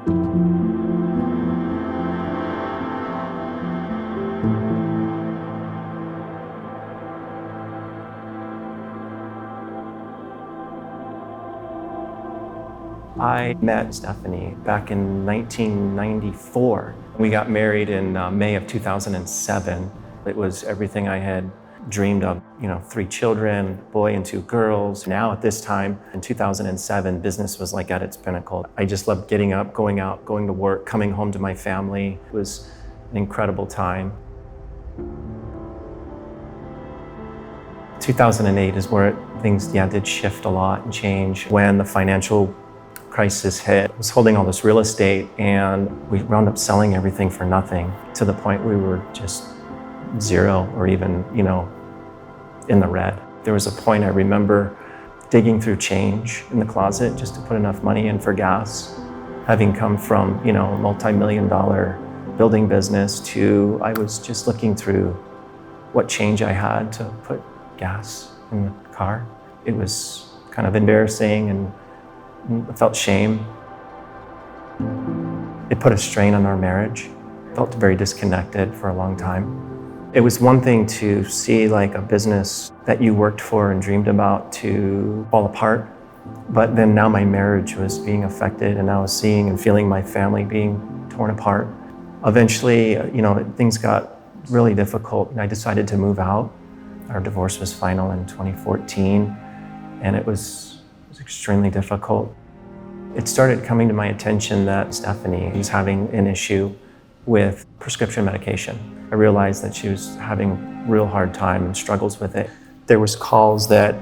I met Stephanie back in 1994. We got married in May of 2007. It was everything I had dreamed of, 3 children, a boy and 2 girls. Now at this time, in 2007, business was like at its pinnacle. I just loved getting up, going out, going to work, coming home to my family. It was an incredible time. 2008 is where things did shift a lot and change. When the financial crisis hit, I was holding all this real estate and we wound up selling everything for nothing, to the point we were just zero or even, in the red. There was a point I remember digging through change in the closet just to put enough money in for gas. Having come from, a multi-million-dollar building business to, I was just looking through what change I had to put gas in the car. It was kind of embarrassing and I felt shame. It put a strain on our marriage. Felt very disconnected for a long time. It was one thing to see like a business that you worked for and dreamed about to fall apart, but then now my marriage was being affected and I was seeing and feeling my family being torn apart. Eventually, things got really difficult and I decided to move out. Our divorce was final in 2014 and it was extremely difficult. It started coming to my attention that Stephanie was having an issue with prescription medication. I realized that she was having a real hard time and struggles with it. There was calls that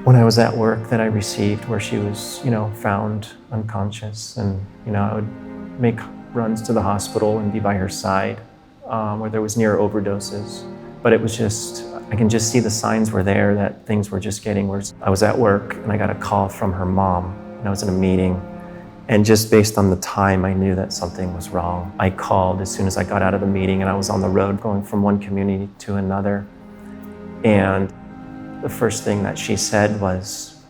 when I was at work that I received where she was, found unconscious and, I would make runs to the hospital and be by her side where there was near overdoses. But it was just, I can just see the signs were there that things were just getting worse. I was at work and I got a call from her mom and I was in a meeting. And just based on the time, I knew that something was wrong. I called as soon as I got out of the meeting and I was on the road going from one community to another. And the first thing that she said was,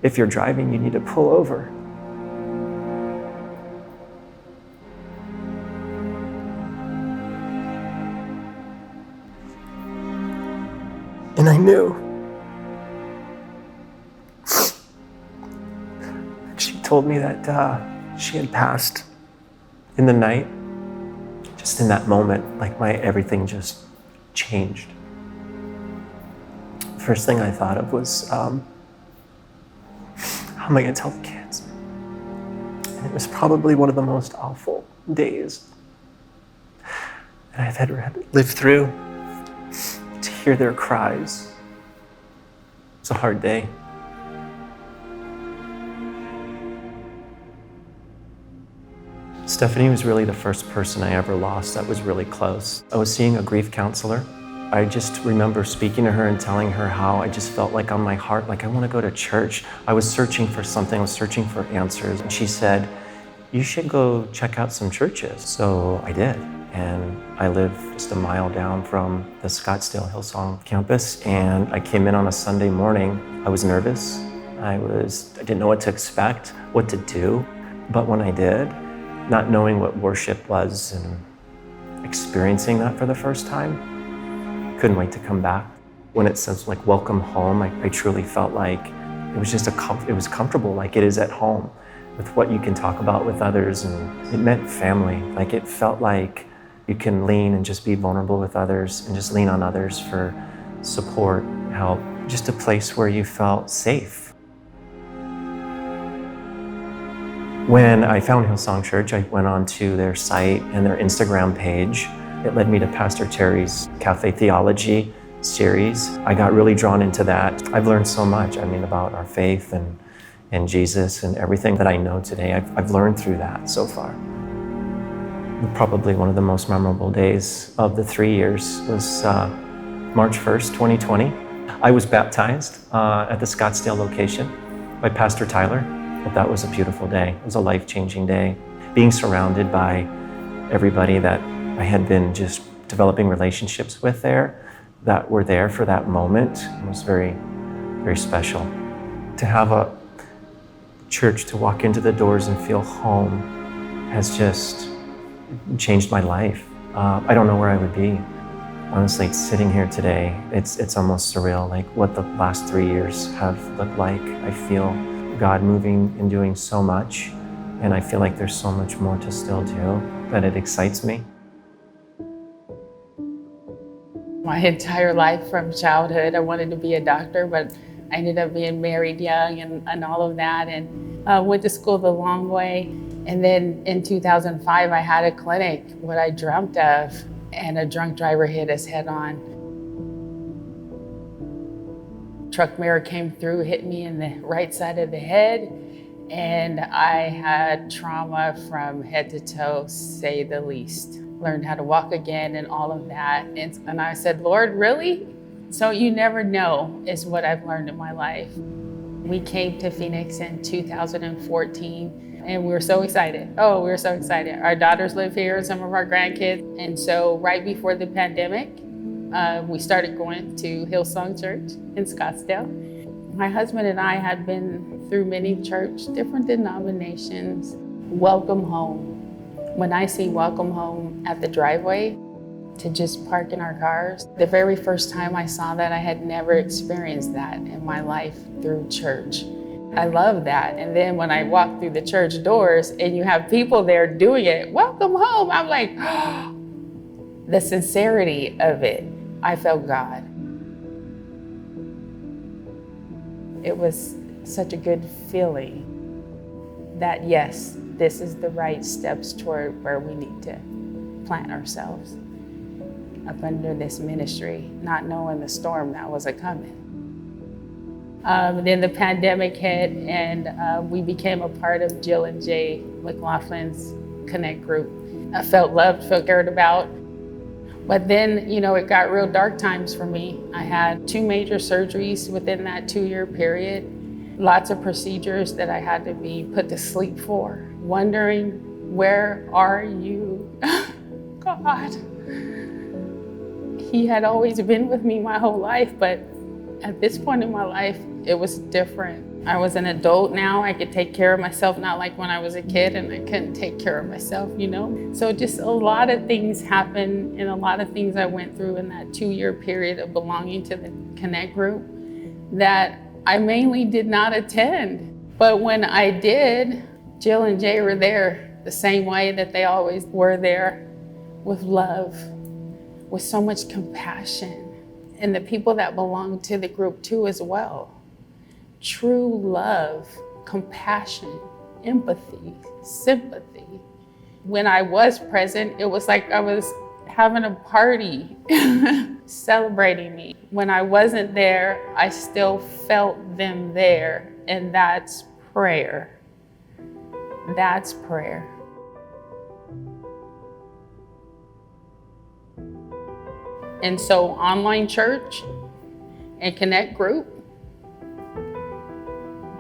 "If you're driving, you need to pull over." And I knew. She told me that she had passed in the night. Just in that moment, like everything just changed. The first thing I thought of was, how am I gonna tell the kids? And it was probably one of the most awful days that I've ever lived through. To hear their cries. It's a hard day. Stephanie was really the first person I ever lost that was really close. I was seeing a grief counselor. I just remember speaking to her and telling her how I just felt like on my heart, like I want to go to church. I was searching for something, I was searching for answers. And she said, "You should go check out some churches." So I did. And I live just a mile down from the Scottsdale Hillsong campus. And I came in on a Sunday morning. I was nervous. I didn't know what to expect, what to do. But when I did, not knowing what worship was and experiencing that for the first time, couldn't wait to come back. When it says like welcome home, I truly felt like it was just it was comfortable, like it is at home, with what you can talk about with others. And it meant family. Like it felt like you can lean and just be vulnerable with others and just lean on others for support, help, just a place where you felt safe. When I found Hillsong Church, I went onto their site and their Instagram page. It led me to Pastor Terry's Cafe Theology series. I got really drawn into that. I've learned so much, about our faith and Jesus and everything that I know today. I've learned through that so far. Probably one of the most memorable days of the 3 years was March 1st, 2020. I was baptized at the Scottsdale location by Pastor Tyler. But that was a beautiful day. It was a life-changing day. Being surrounded by everybody that I had been just developing relationships with there, that were there for that moment, was very, very special. To have a church to walk into the doors and feel home has just changed my life. I don't know where I would be. Honestly, sitting here today, it's almost surreal, like what the last 3 years have looked like. I feel God moving and doing so much, and I feel like there's so much more to still do, that it excites me. My entire life from childhood, I wanted to be a doctor, but I ended up being married young and all of that, and went to school the long way. And then in 2005, I had a clinic, what I dreamt of, and a drunk driver hit us head on. Truck mirror came through, hit me in the right side of the head, and I had trauma from head to toe, say the least. Learned how to walk again and all of that. And I said, Lord, really? So you never know is what I've learned in my life. We came to Phoenix in 2014. And we were so excited. Oh, we were so excited. Our daughters live here, some of our grandkids. And so right before the pandemic, we started going to Hillsong Church in Scottsdale. My husband and I had been through many church, different denominations. Welcome home. When I see welcome home at the driveway, to just park in our cars, the very first time I saw that, I had never experienced that in my life through church. I love that. And then when I walk through the church doors and you have people there doing it, welcome home, I'm like, oh, the sincerity of it, I felt God. It was such a good feeling that, yes, this is the right steps toward where we need to plant ourselves up under this ministry, not knowing the storm that was a-coming. Then the pandemic hit, and we became a part of Jill and Jay McLaughlin's Connect group. I felt loved, felt cared about. But then, it got real dark times for me. I had 2 major surgeries within that 2-year period, lots of procedures that I had to be put to sleep for, wondering, where are you? God. He had always been with me my whole life, but at this point in my life, it was different. I was an adult now. I could take care of myself, not like when I was a kid and I couldn't take care of myself, So just a lot of things happened, and a lot of things I went through in that 2-year period of belonging to the Connect group that I mainly did not attend. But when I did, Jill and Jay were there the same way that they always were there, with love, with so much compassion. And the people that belong to the group too as well. True love, compassion, empathy, sympathy. When I was present, it was like I was having a party, celebrating me. When I wasn't there, I still felt them there, and that's prayer. That's prayer. And so online church and Connect group,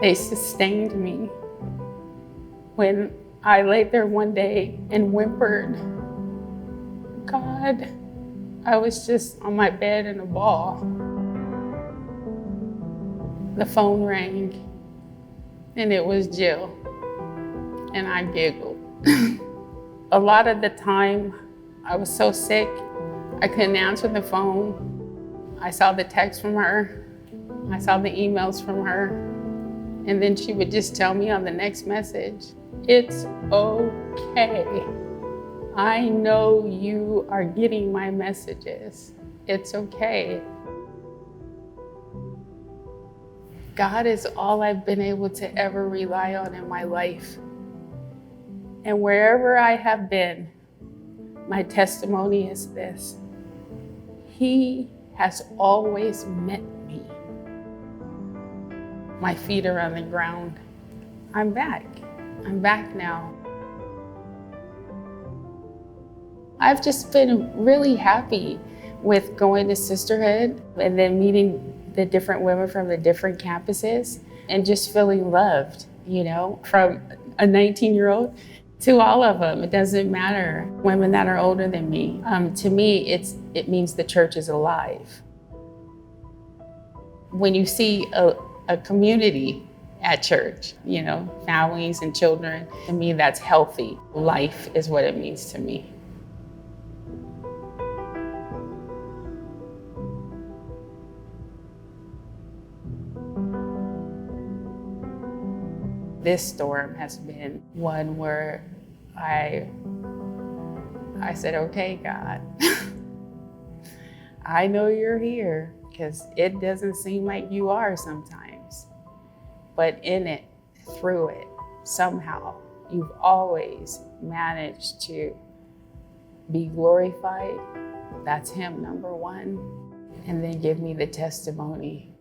they sustained me. When I laid there one day and whimpered, God, I was just on my bed in a ball. The phone rang, and it was Jill, and I giggled. A lot of the time, I was so sick, I couldn't answer the phone. I saw the text from her. I saw the emails from her. And then she would just tell me on the next message, it's okay. I know you are getting my messages. It's okay. God is all I've been able to ever rely on in my life. And wherever I have been, my testimony is this. He has always met me. My feet are on the ground. I'm back. I'm back now. I've just been really happy with going to sisterhood and then meeting the different women from the different campuses and just feeling loved, from a 19-year-old to all of them. It doesn't matter. Women that are older than me. To me, it means the church is alive. When you see a community at church, families and children. To me, that's healthy. Life is what it means to me. This storm has been one where I said, okay, God, I know you're here, because it doesn't seem like you are sometimes. But in it, through it, somehow, you've always managed to be glorified. That's Him, number one. And then give me the testimony